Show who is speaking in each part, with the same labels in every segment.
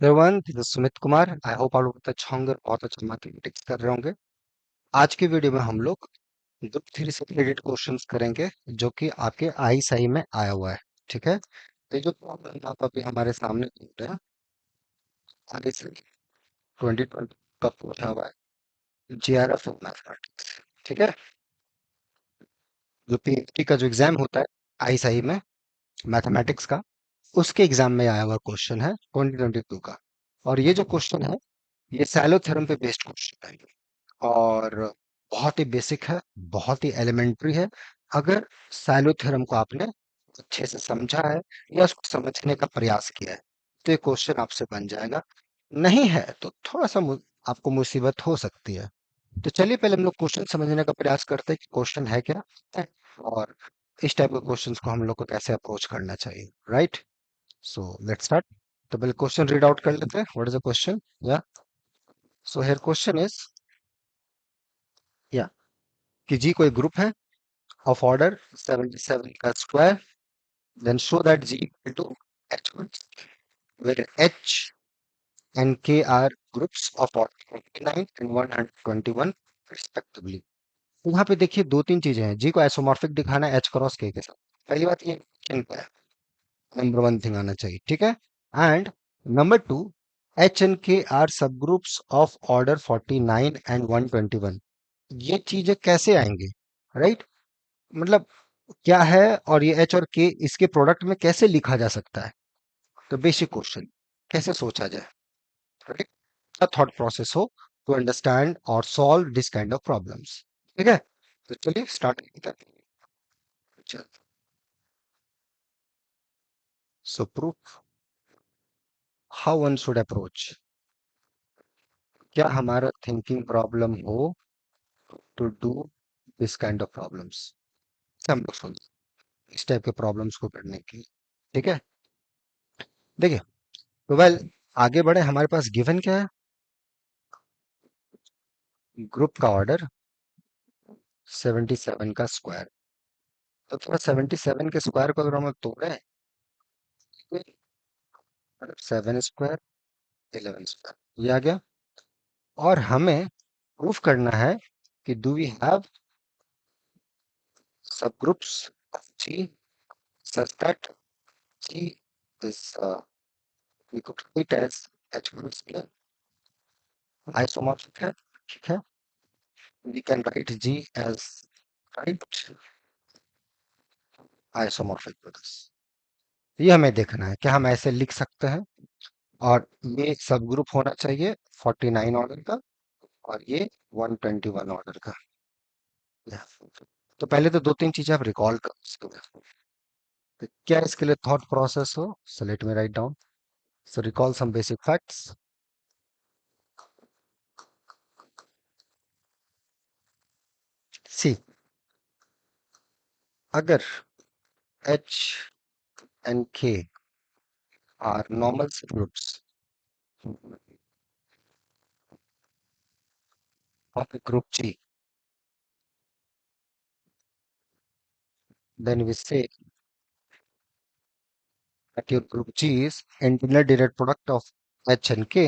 Speaker 1: Everyone, this is Sumit Kumar. I hope आप लोग बहुत अच्छा होंगे और बहुत अच्छा मैथमेटिक्स कर रहे होंगे। आज की वीडियो में हम लोग ग्रुप थ्री से रिलेटेड क्वेश्चंस करेंगे जो कि आपके आई सही में आया हुआ है। ठीक है, तो ये जो प्रॉब्लम आप अभी हमारे सामने देख रहे हैं, आई से 2020 का पूछा हुआ है, जीआरएफ ऑफ मैथमेटिक्स। ठीक है, जो पीएचडी का जो एग्जाम होता है आई सही में मैथमेटिक्स का, उसके एग्जाम में आया हुआ क्वेश्चन है 2022 का। और ये जो क्वेश्चन है, ये सैलो थ्योरम पे बेस्ड क्वेश्चन है और बहुत ही बेसिक है, बहुत ही एलिमेंट्री है। अगर सैलो थ्योरम को आपने अच्छे से समझा है या उसको समझने का प्रयास किया है तो ये क्वेश्चन आपसे बन जाएगा। नहीं है तो थोड़ा सा आपको मुसीबत हो सकती है। तो चलिए पहले हम लोग क्वेश्चन समझने का प्रयास करते हैं कि क्वेश्चन है क्या है और इस टाइप के क्वेश्चंस को हम लोग को कैसे अप्रोच करना चाहिए। Right, so let's start. तो पहले क्वेश्चन रीड आउट कर लेते हैं। What is the question? या सो हियर क्वेश्चन इज, या कि जी कोई ग्रुप है of order 77 का square, then show that G equal to H1, where H and K are groups of order 29 and 121 respectively. तो यहाँ पे देखिए दो तीन चीजें हैं। जी को आइसोमॉर्फिक दिखाना है H क्रॉस K के साथ। पहली बात ये इनका है, नंबर वन थिंग आना चाहिए। ठीक है, and number two, H and K are subgroups of order 49 and 121। ये चीजें कैसे आएंगे? राइट, मतलब क्या है और ये एच और के इसके प्रोडक्ट में कैसे लिखा जा सकता है? तो बेसिक क्वेश्चन, कैसे सोचा जाए, right? Thought process how to understand और solve this kind of problems. ठीक है, तो चलिए स्टार्ट करते हैं। So proof how one should approach, क्या हमारा thinking problem how to do this kind of problems, हम लोग सोच इस टाइप के प्रॉब्लम्स को करने की। ठीक है, देखिए, तो वेल आगे बढ़े। हमारे पास गिवन क्या है? ग्रुप का ऑर्डर 77 का स्क्वायर। तो थोड़ा 77 के स्क्वायर को अगर हम तोड़े, 7 स्क्वायर 11 स्क्वायर, ये आ गया। और हमें प्रूफ करना है कि do we have subgroups of G such that G is we could write as H square isomorphic है। ठीक है, we can write G as write isomorphic with this. ये हमें देखना है कि हम ऐसे लिख सकते हैं और ये सब ग्रुप होना चाहिए 49 ऑर्डर का और ये 121 ऑर्डर का। तो पहले तो दो तीन चीजें आप रिकॉल कर उसके बाद। तो क्या इसके लिए थॉट प्रोसेस हो, so let me write down. So recall some basic facts. See, अगर H and K are normal groups of group G, then we say that your group G is integral direct product of H and K.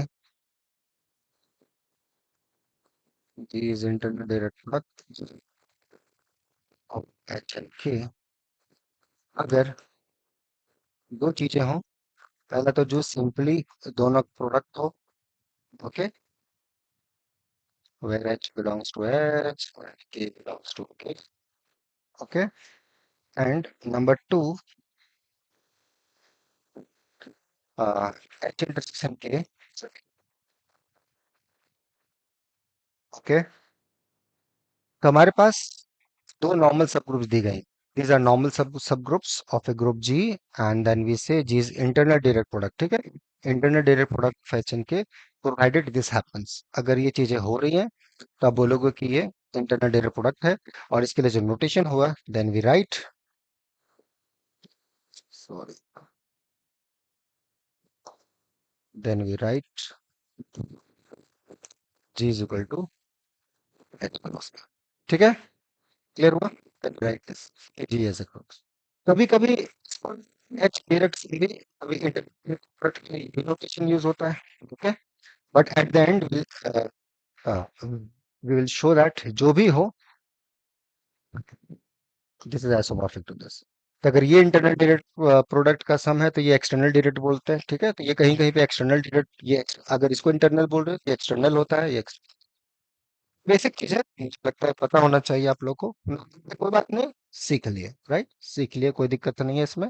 Speaker 1: G is integral direct product of H and K। अगर दो चीजें हों, पहला तो जो simply दोनों product हो, okay, where H belongs to H and K belongs to K, okay, and number two, H intersection K, okay, तो हमारे पास दो नॉर्मल सब ग्रुप्स दी गई। these are normal subgroups of a group G, and then we say G is internal direct product। ठीक है, internal direct product of H and K provided this happens। अगर ये चीजें हो रही हैं तो आप बोलोगे कि ये इंटरनल डायरेक्ट प्रोडक्ट है। और इसके लिए जो नोटेशन हुआ, then we write, sorry, then we write G is equal to H cross. ठीक है, क्लियर हुआ? Then write this G as a cross. कभी कभी एच डायरेक्ट भी अभी इंटरप्रेट के लिए नोटेशन यूज होता है, okay. But at the end we will show that जो भी हो, this is isomorphic to this. तो अगर ये इंटरनल डायरेक्ट प्रोडक्ट का सम है तो ये एक्सटर्नल डायरेक्ट बोलते हैं, ठीक है। तो ये कहीं कहीं पे एक्सटर्नल डायरेक्ट, अगर इसको इंटरनल बोल रहे हो ये एक्सटर्नल होता है, ये बेसिक चीज है, मुझे लगता है पता होना चाहिए आप लोग को। कोई बात नहीं, सीख लिए, राइट, सीख लिए, कोई दिक्कत नहीं है इसमें।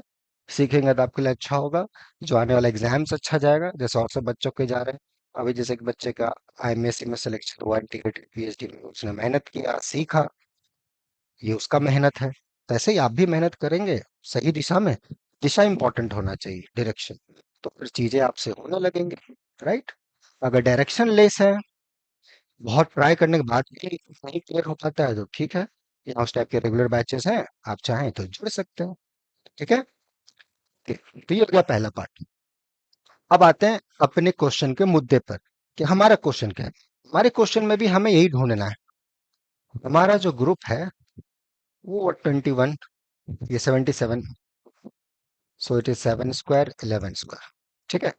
Speaker 1: सीखेंगे तो आपके लिए अच्छा होगा, जो आने वाला एग्जाम्स अच्छा जाएगा, जैसे और सब बच्चों के जा रहे हैं। अभी जैसे एक बच्चे का आईएमएससी में सिलेक्शन हुआ, इंटीग्रेटेड पीएचडी में, उसने मेहनत किया, सीखा, ये उसका मेहनत है। तो ऐसे ही आप भी मेहनत करेंगे सही दिशा में। दिशा इंपॉर्टेंट होना चाहिए, डायरेक्शन, तो फिर चीजें आपसे होने लगेंगे, राइट। अगर डायरेक्शन लेस है, बहुत ट्राई करने के बाद भी नहीं क्लियर हो पाता है तो ठीक है, यहाँ उस टाइप के रेगुलर बैचेस हैं, आप चाहें तो जुड़ सकते हैं, ठीक है। तो ये हो गया पहला पार्ट। अब आते हैं अपने क्वेश्चन के मुद्दे पर, कि हमारा क्वेश्चन क्या है। हमारे क्वेश्चन में भी हमें यही ढूंढना है। हमारा जो ग्रुप है वो 21, ये 77, so it is 7 square 11 square, ठीक है।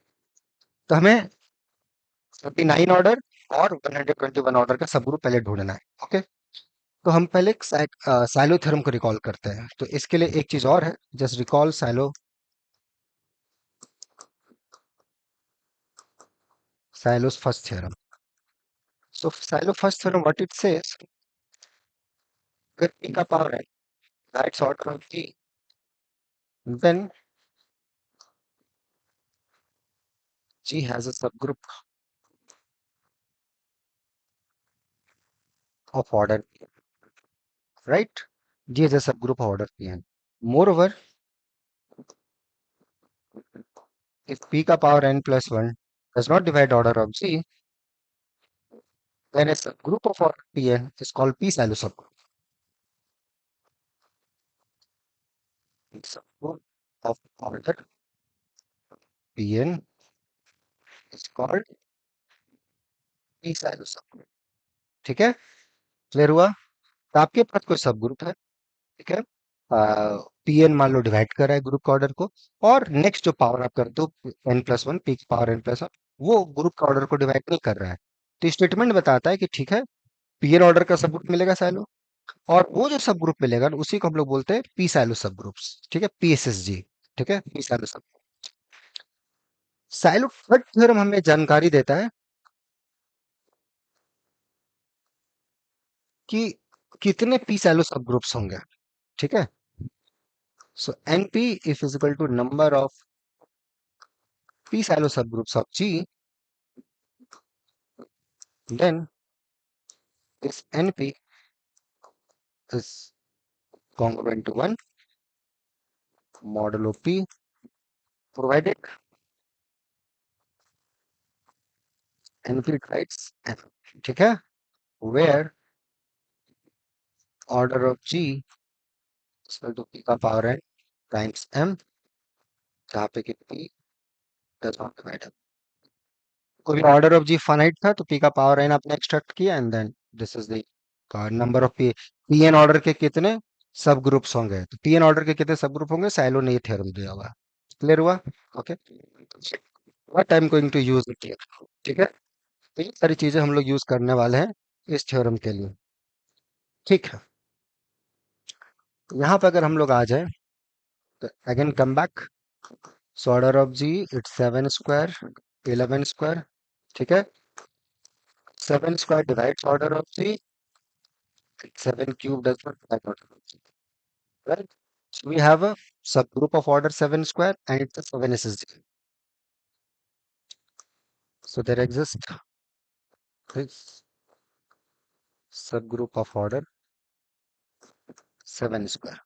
Speaker 1: तो हमें 39 ऑर्डर और 121 ऑर्डर का सब ग्रुप पहले ढूंढना है, ओके। तो हम पहले साइलो थ्योरम को रिकॉल करते हैं। तो इसके लिए एक चीज और है, just recall silos first theorem. So silo first theorem what it says, अगर p का पावर है that's order of g, then g has a subgroup of order, right? G is a subgroup of order pn. Moreover, if p ka power n plus 1 does not divide order of g, then a subgroup of order pn is called p silo subgroup. Subgroup of order pn is called p silo subgroup, ठीक है। Clear हुआ। तो आपके पास कोई सब group है, ठीक है, पीएन मान लो डिवाइड कर रहा है ग्रुप का ऑर्डर को, और नेक्स्ट जो पावर आप करते हो n+1, पी की पावर n+1, वो ग्रुप का ऑर्डर को डिवाइड नहीं कर रहा है। तो स्टेटमेंट बताता है कि ठीक है, पीएन ऑर्डर का सब ग्रुप मिलेगा साइलो, और वो जो सब ग्रुप मिलेगा ना, उसी को हम लोग बोलते हैं पी साइलो सब ग्रुप्स, ठीक है, पीएसएसजी, ठीक है, पी साइलो सब। साइलो थर्ड थ्योरम हमें जानकारी देता है कि कितने पी साइलो सब ग्रुप्स होंगे, ठीक है। So NP is equal to number of p silo subgroups of G, then this NP is congruent to 1 modulo P, provided NP divides M, ठीक है, where order of G is equal to P का power n times M, जहाँ पे कि P does not divide M। कोई order of G finite था तो P का पावर n आपने एक्सट्रैक्ट किया, and then this is the number of PN order के कितने सब ग्रुप्स होंगे। तो पीएन ऑर्डर के कितने सब ग्रुप होंगे, साइलो ने ये थ्योरम दिया हुआ है। क्लियर हुआ, okay. What I am going to use it here, ठीक है। तो ये सारी चीजें हम लोग यूज करने वाले हैं इस थ्योरम के लिए, ठीक है। यहाँ पे अगर हम लोग आ जाए तो again come back, so order of G it's 7 square 11 square, ठीक है। 7 square divides order of G, 7 cube does not divide order of g, right? So we have a subgroup of order 7 square and it's a 7 SSG. So there exists this subgroup of order 7 square,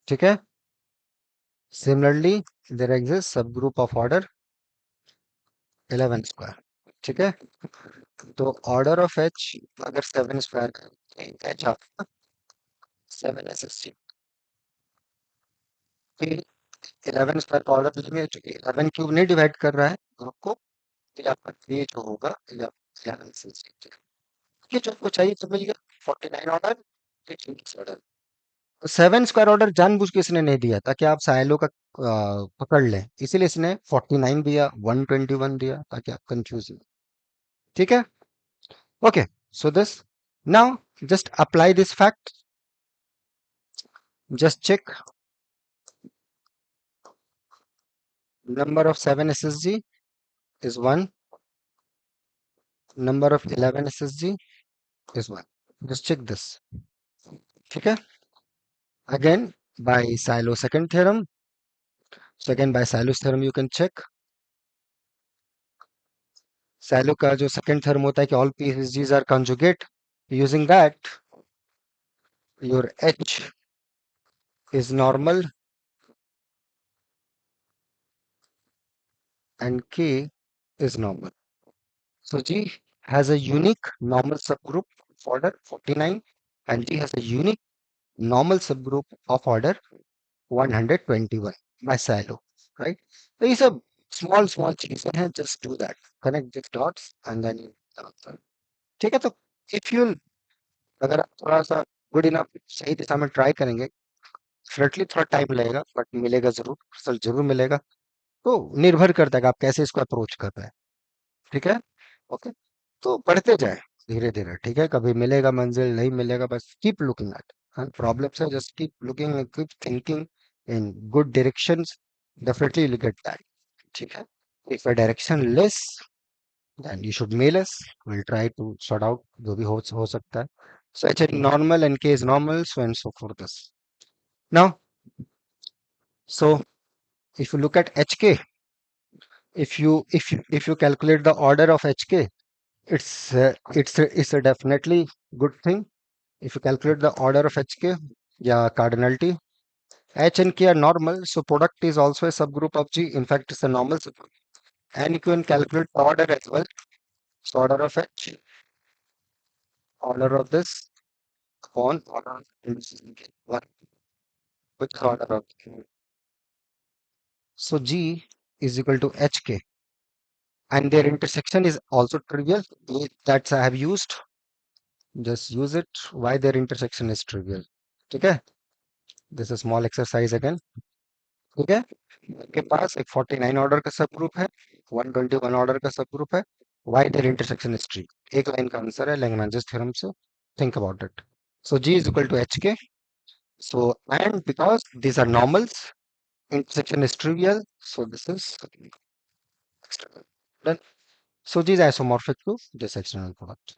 Speaker 1: ठीक है। Similarly, there exists subgroup of order 11 square, ठीक है। तो order of H अगर 7 square, H आपका 7 SSG, फिर 11 square का order लेंगे, जो 11 क्यूब नहीं डिवाइड कर रहा है ग्रुप को, फिर आपका ये जो होगा 11 SSG, ये जो आपको चाहिए तो मिल गया 49 order, order, seven square order जानबूझ के इसने नहीं दिया ताकि आप साइलो का पकड़ लें, इसीलिए इसने 49 दिया, 121 दिया ताकि आप कंफ्यूज हो। ठीक है, okay. So this, now just apply this fact. Just check number of 7 SSG is 1, number of 11 SSG is 1. Just check this. ठीक है, again by Silo second theorem. So again by Silo's theorem you can check. Silo का जो second theorem होता है कि all PSGs are conjugate. Using that, your H is normal and K is normal. So G has a unique normal subgroup of order 49 and G has a unique normal subgroup of order 121 by Silo, right? So these are small चीजें हैं, just do that. Connect these dots and then you answer. ठीक है, तो if you, अगर आप थोड़ा सा good enough सही दिशा में ट्राई करेंगे, डेफिनेटली थोड़ा टाइम लगेगा बट मिलेगा जरूर, रिजल्ट जरूर मिलेगा। तो निर्भर करता है कि आप कैसे इसको अप्रोच कर रहे हैं। ठीक है, ओके। तो बढ़ते जाए धीरे धीरे, ठीक है, कभी मिलेगा मंजिल, नहीं मिलेगा, बस कीप लुकिंग एट प्रॉब्लम से, just keep looking, keep thinking in good directions, definitely you get that. ठीक है, if a direction less then you should mail us, will try to sort out जो भी हो सकता है। So H is normal and K is normal, so and so for this. Now, so if you look at HK, if you calculate the order of HK, it's a definitely good thing. If you calculate the order of HK, yeah, cardinality, H and K are normal, so product is also a subgroup of G. In fact, it's a normal subgroup. And you can calculate the order as well. So order of H, order of this upon order of this. What which is order of K? So G is equal to HK, and their intersection is also trivial. That's I have used. Just use it. Why their intersection is trivial? Okay. This is a small exercise again. ठीक है, आपके पास एक 49 order का सब group है, 121 order का सब group है, why their intersection is tree. एक लाइन का आंसर है लैग्रांजेस थ्योरम से, think about it. So G is equal to H K, so and because these are normals, intersection is trivial, so this is external. Done. So G is isomorphic to this external product.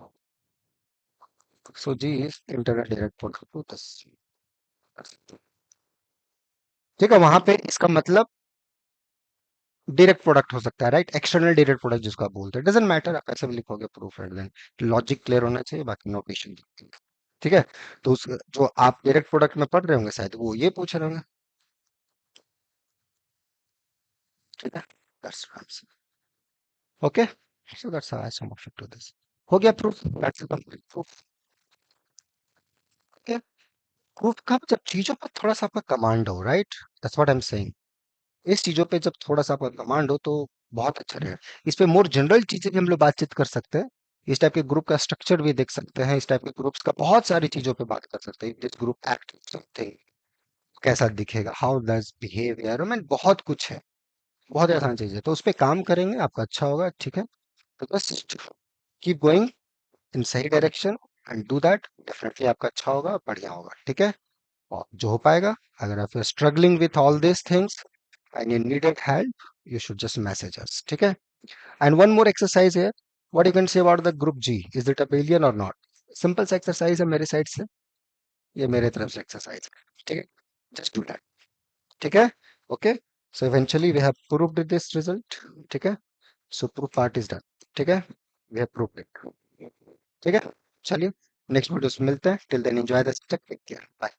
Speaker 1: So G is internal direct product to this. ठीक है, वहां पे इसका मतलब direct product हो सकता है, right, external direct product जिसको आप बोलते हैं, डजंट मैटर आप ऐसे भी लिखोगे proof at then, logic clear होना चाहिए, बाकी नोटेशन। ठीक है, तो उस जो आप डायरेक्ट प्रोडक्ट में पढ़ रहे होंगे शायद वो ये पूछ रहे होंगे। ठीक है, that's answer. Okay, so that's how I sum of to this. हो गया proof, that's the complete proof. Okay, proof का जब चीजों पर थोड़ा सा आपका कमांड हो, right, that's what I am saying. इस चीजों पे जब थोड़ा सा आपका कमांड हो तो बहुत अच्छा रहेगा। इस पे मोर जनरल चीजें भी हम लोग बातचीत कर सकते हैं, इस टाइप के ग्रुप का स्ट्रक्चर भी देख सकते हैं, इस टाइप के ग्रुप्स का बहुत सारी चीजों पे बात कर सकते हैं। दिस ग्रुप एक्ट समथिंग कैसा दिखेगा, हाउ डज बिहेवियर, मैं बहुत कुछ है, बहुत आसान चीज है, तो उस पे काम करेंगे आपका अच्छा होगा। ठीक है, तो बस कीप गोइंग इन सही direction and do that, definitely आपका अच्छा होगा, बढ़िया होगा। ठीक है, और जो हो पाएगा, अगर आप struggling with all this things and you needed help, you should just message us. Okay. And one more exercise here. What you can say about the group G? Is it abelian or not? Simple सा exercise है मेरे side से, ये मेरे तरफ से exercise है। ठीक है, just do that. ठीक है, okay. So eventually we have proved this result. ठीक है, so proof part is done. ठीक है, we have proved it. ठीक है, चलिए next वीडियो में मिलते हैं। Till then enjoy the take care. Bye.